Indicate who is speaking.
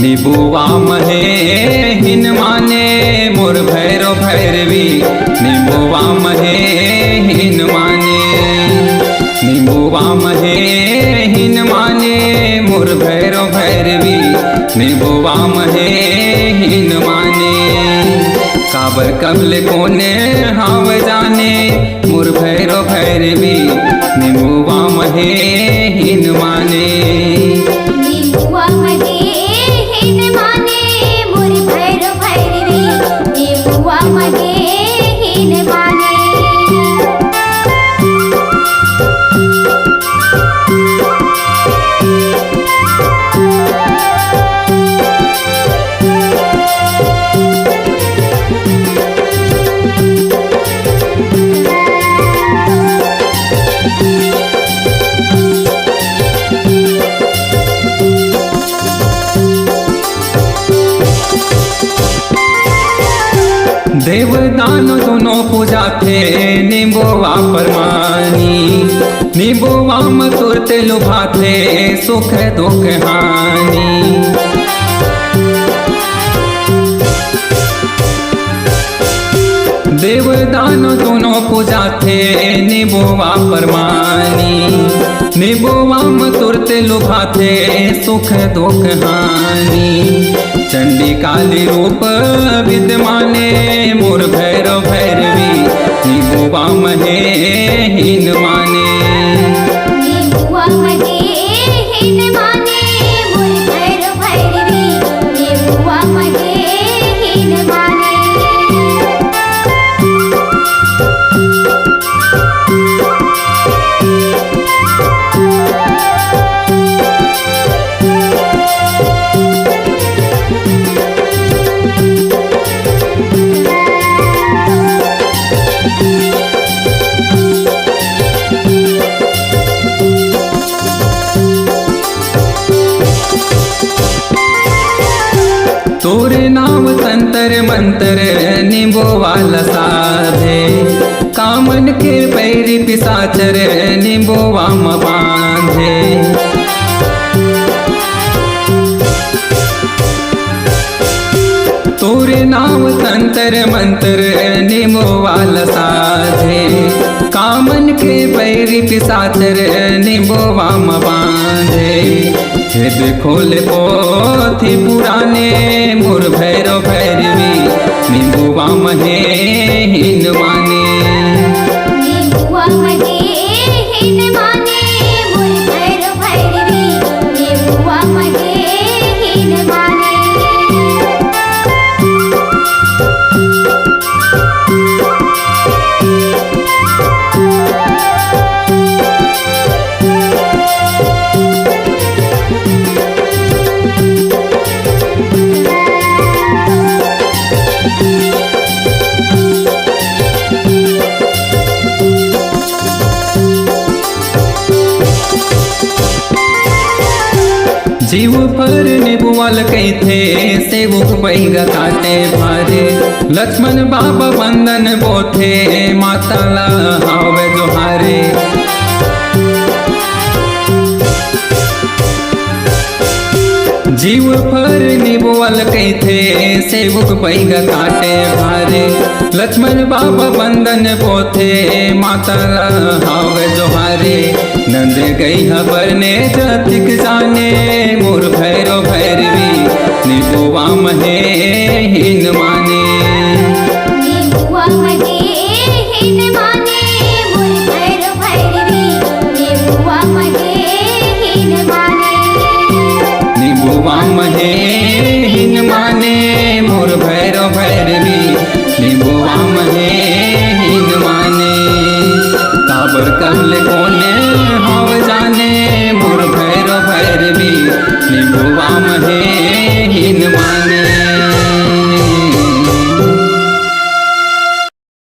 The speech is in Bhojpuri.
Speaker 1: निबुआ महे हिन माने मोर भैरो भैरवी। निबुआ महे हिन माने, निबुआ महे हिन माने मोर भैरो भैरवी। निबुआ महे हिन माने, काबर कबल कोने हाव जाने मोर भैरो भैरवी। निबुआ महे हिन माने,
Speaker 2: निबुआ महे हिन माने मोर भैरो भैरवी। निबुआ महे हिन माने।
Speaker 1: देवदान दोनों पूजा थे निबुआ परमानी। निबुआ तुरत लुभाते सुख दुख हानि। देवदान दोनों पूजा थे निबुआ परमानी। निबुआ तुरत लुभाते सुख दुख हानि। चंडी काली रूप विद्यमाने मोर भैरो भैरवी। निबुआ महे हिन माने,
Speaker 2: निबुआ महे हिन माने मोर भैरो भैरवी। निबुआ महे हिन माने।
Speaker 1: तोरे नाम तंतर मंतर निबुआ लसाधे। कामन के पैरी पिसाचर निबुआ म बांधे। तोरे नाम तंतर मंतर निबुआ लसाधे। कामन के पैरी पिसाचर निबुआ म बांधे। भेद खोल पोथी पुराने मोर भैरो भैरवी। निबुआ महे हिन माने,
Speaker 2: निबुआ महे हिन माने मोर भैरो भैरवी। निबुआ महे हिन माने।
Speaker 1: जीव पर निबुअल कैथे सेवक पैगा काटे भारे। लक्ष्मण बाबा बंदन बोथे माता ला हावे जोहारे। जीव पर निबुअल कैथे सेवक पैगा काटे भारे। लक्ष्मण बाबा बंदन पोथे माता ला हावे जोहारे। नंद गई बरने जतिक जाने मोर भैरो भैरवी। निबुआ महे हिन माने,
Speaker 2: निबुआ महे हिन माने मोर भैरो भैरवी। निबुआ महे हिन माने।
Speaker 1: निबुआ महे हिन माने मोर भैरो भैरवी। निबुआ महे हिन माने, काबर कहले